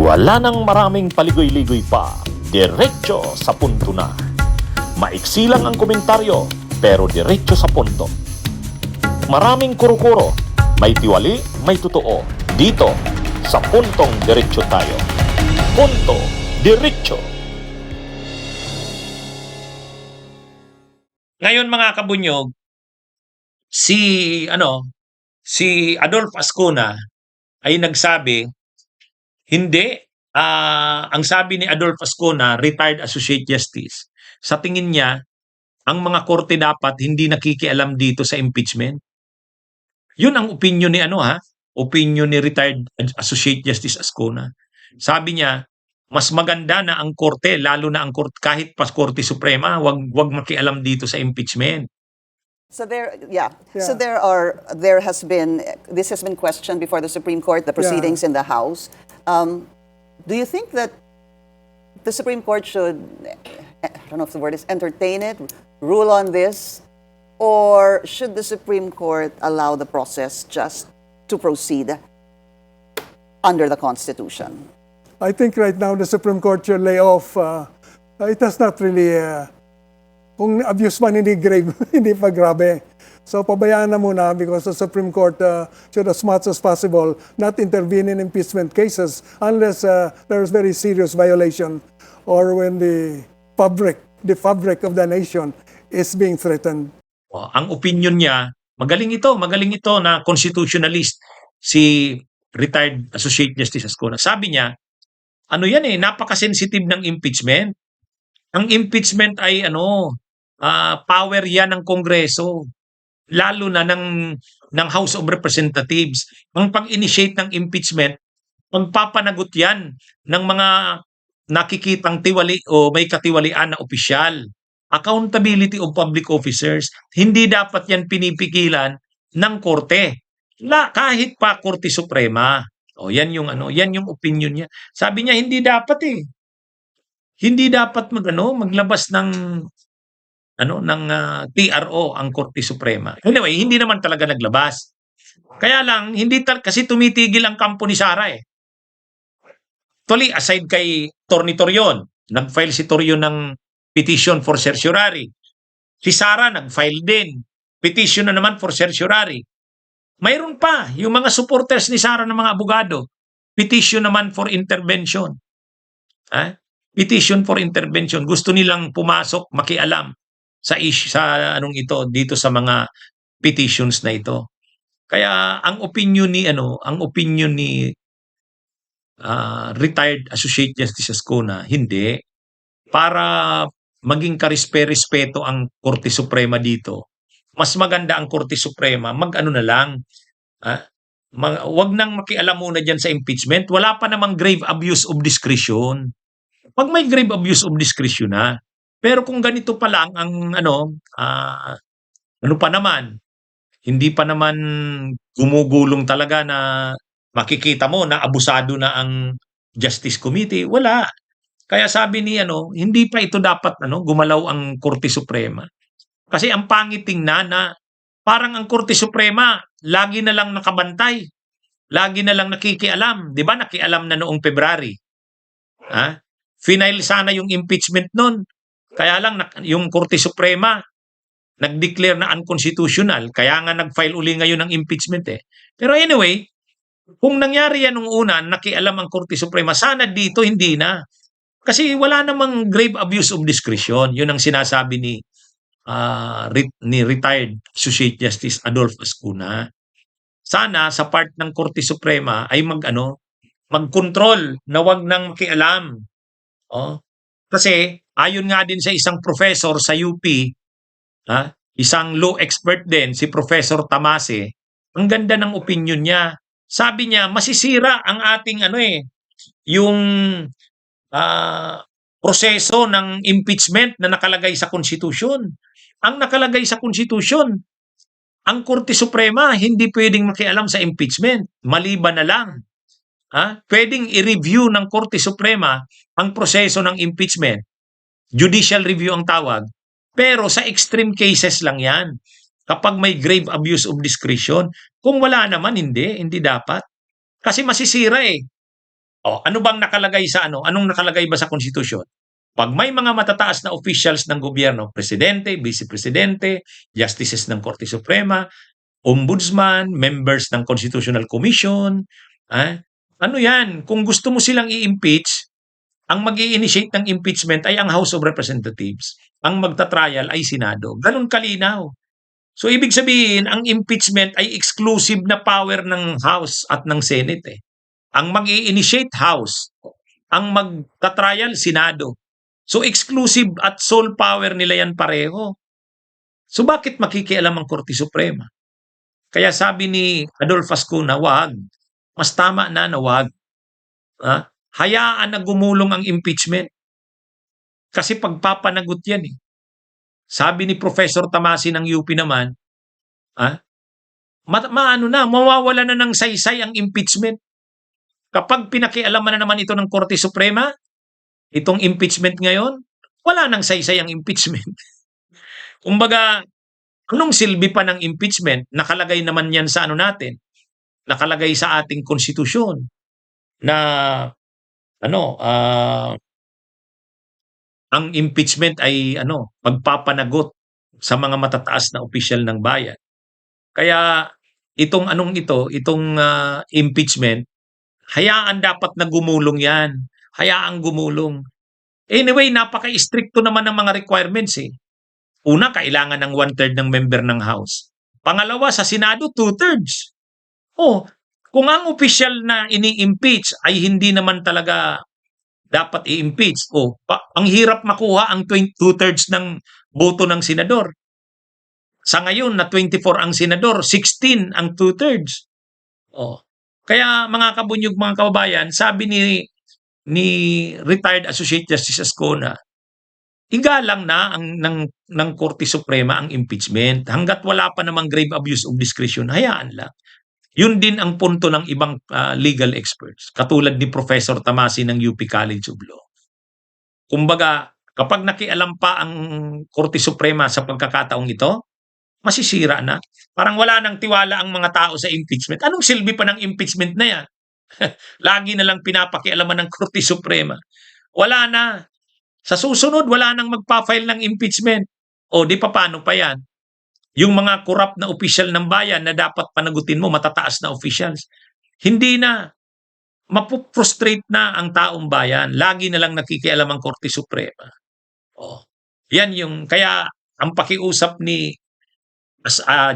Wala nang maraming paligoy-ligoy pa, diretso sa punto na. Maiksi lang ang komentaryo, pero diretso sa punto. Maraming kuro-kuro, may tiwali, may totoo. Dito, sa puntong diretso tayo. Punto, diretso. Ngayon mga kabunyog, si Adolf Ascuna ay nagsabi, hindi, ang sabi ni Adolf Ascuna, retired Associate Justice, sa tingin niya, ang mga korte dapat hindi nakikialam dito sa impeachment. Yun ang opinion ni opinion ni retired Associate Justice Ascuna. Sabi niya, mas maganda na ang korte, lalo na ang korte, kahit pa Korte Suprema, wag makialam dito sa impeachment. So So there has been, this has been questioned before the Supreme Court, the proceedings in the House. Do you think that the Supreme Court should, I don't know if the word is entertain it, rule on this, or should the Supreme Court allow the process just to proceed under the Constitution? I think right now the Supreme Court should lay off. It has not really, kung abuse man hindi grave, hindi pa grabe. So pabayaan na muna because the Supreme Court should as much as possible not intervene in impeachment cases unless there is very serious violation or when the fabric of the nation is being threatened. Ang opinion niya, magaling ito na constitutionalist, si retired Associate Justice Ascuna. Sabi niya, napaka-sensitive ng impeachment. Ang impeachment ay power yan ng Kongreso, lalo na ng House of Representatives. Ang pag-initiate ng impeachment, magpapanagot yan ng mga nakikitang tiwali o may katiwalian na opisyal. Accountability of public officers, hindi dapat yan pinipigilan ng korte. Kahit pa Korte Suprema. Yan yung opinion niya. Sabi niya hindi dapat Hindi dapat maglabas ng TRO ang Korte Suprema. Anyway, hindi naman talaga naglabas. Kaya lang kasi tumitigil ang kampo ni Sara Actually, aside kay Attorney Torion, nag-file si Torion ng petition for certiorari. Si Sara nag-file din. Petition na naman for certiorari. Mayroon pa, yung mga supporters ni Sara ng mga abogado. Petition naman for intervention. Petition for intervention. Gusto nilang pumasok, makialam sa dito sa mga petitions na ito. Kaya ang opinion ni retired Associate Justice Ascuna, hindi. Para maging karespeto ang Korte Suprema dito, mas maganda ang Korte Suprema, na lang, wag nang makialam muna dyan sa impeachment. Wala pa namang grave abuse of discretion. Pag may grave abuse of discretion na, pero kung ganito pa lang ang hindi pa naman gumugulong talaga na makikita mo na abusado na ang Justice Committee, wala. Kaya sabi ni hindi pa ito dapat gumalaw ang Korte Suprema. Kasi ang pangit tingnan na parang ang Korte Suprema lagi na lang nakabantay. Lagi na lang nakikialam, 'di ba? Nakialam na noong February. Final sana yung impeachment noon. Kaya lang yung Korte Suprema nag-declare na unconstitutional. Kaya nga nag-file uli ngayon ng impeachment Pero anyway, kung nangyari yan nung una, nakialam ang Korte Suprema, sana dito hindi na. Kasi wala namang grave abuse of discretion. Yun ang sinasabi ni retired Associate Justice Adolf Ascuna. Sana sa part ng Korte Suprema ay mag-control na wag nang makialam. Kasi ayon nga din sa isang professor sa UP, isang law expert din, si Professor Tamase, ang ganda ng opinion niya. Sabi niya, masisira ang ating yung proseso ng impeachment na nakalagay sa konstitusyon. Ang nakalagay sa konstitusyon, ang Korte Suprema hindi pwedeng makialam sa impeachment. Maliban na lang. Pwedeng i-review ng Korte Suprema ang proseso ng impeachment. Judicial review ang tawag. Pero sa extreme cases lang yan. Kapag may grave abuse of discretion, kung wala naman, hindi dapat. Kasi masisira Ano bang nakalagay sa ano? Anong nakalagay ba sa konstitusyon? Pag may mga matataas na officials ng gobyerno, presidente, vice presidente, justices ng Korte Suprema, ombudsman, members ng Constitutional Commission, ano yan? Kung gusto mo silang i-impeach, ang mag-i-initiate ng impeachment ay ang House of Representatives. Ang magta-trial ay Senado. Ganun kalinaw. So ibig sabihin, ang impeachment ay exclusive na power ng House at ng Senate. Ang mag-i-initiate House, ang magta-trial Senado. So exclusive at sole power nila yan pareho. So bakit makikialam ang Korte Suprema? Kaya sabi ni Adolfo Ascuna, wag. Mas tama na wag. Hayaan na gumulong ang impeachment. Kasi pagpapanagot yan Sabi ni Professor Tamasi ng UP naman, mawawala na ng saysay ang impeachment. Kapag pinakialaman na naman ito ng Korte Suprema, itong impeachment ngayon, wala nang saysay ang impeachment. Kumbaga, anong silbi pa ng impeachment? Nakalagay naman yan sa natin. Nakalagay sa ating konstitusyon na ang impeachment ay magpapanagot sa mga matataas na opisyal ng bayan. Kaya itong impeachment, hayaan dapat na gumulong yan. Hayaang gumulong. Anyway, napaka-stricto naman ng mga requirements Una, kailangan ng 1/3 ng member ng House. Pangalawa, sa Senado, 2/3. Kung ang opisyal na ini-impeach ay hindi naman talaga dapat i-impeach, ang hirap makuha ang 2/3 ng boto ng senador. Sa ngayon, na 24 ang senador, 16 ang 2/3. Kaya mga kabunyog, mga kababayan, sabi ni retired Associate Justice Ascona, igalang na ng Korte Suprema ang impeachment. Hanggat wala pa namang grave abuse of discretion, hayaan lang. Yun din ang punto ng ibang legal experts, katulad ni Professor Tamasi ng UP College of Law. Kumbaga, kapag nakialam pa ang Korte Suprema sa pagkakataong ito, masisira na. Parang wala nang tiwala ang mga tao sa impeachment. Anong silbi pa ng impeachment na yan? Lagi na lang pinapakialaman ng Korte Suprema. Wala na. Sa susunod, wala nang magpa-file ng impeachment. Di pa paano pa yan? Yung mga corrupt na opisyal ng bayan na dapat panagutin mo, matataas na officials, hindi na. Mapuprostrate na ang taong bayan. Lagi na lang nakikialam ang Korte Suprema. Yan yung, kaya ang pakiusap ni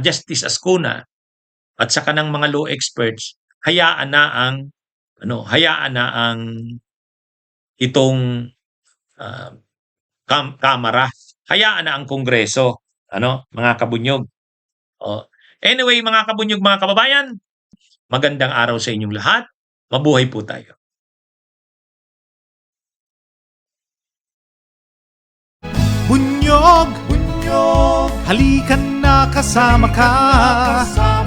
Justice Ascuna at saka ng mga law experts, hayaan na ang itong Kamara. Hayaan na ang Kongreso, mga kabunyog. Anyway, mga kabunyog, mga kababayan, magandang araw sa inyong lahat. Mabuhay po tayo. Bunyog, bunyog, halikan na kasama ka.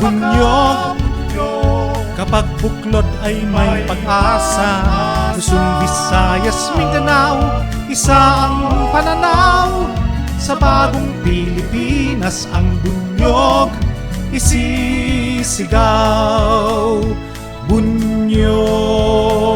Bunyog, kapag buklod ay may pag-asa. Luzon, Visayas, Mindanao, isa ang pananaw. Sa bagong Pilipinas ang bunyog isisigaw. Bunyog.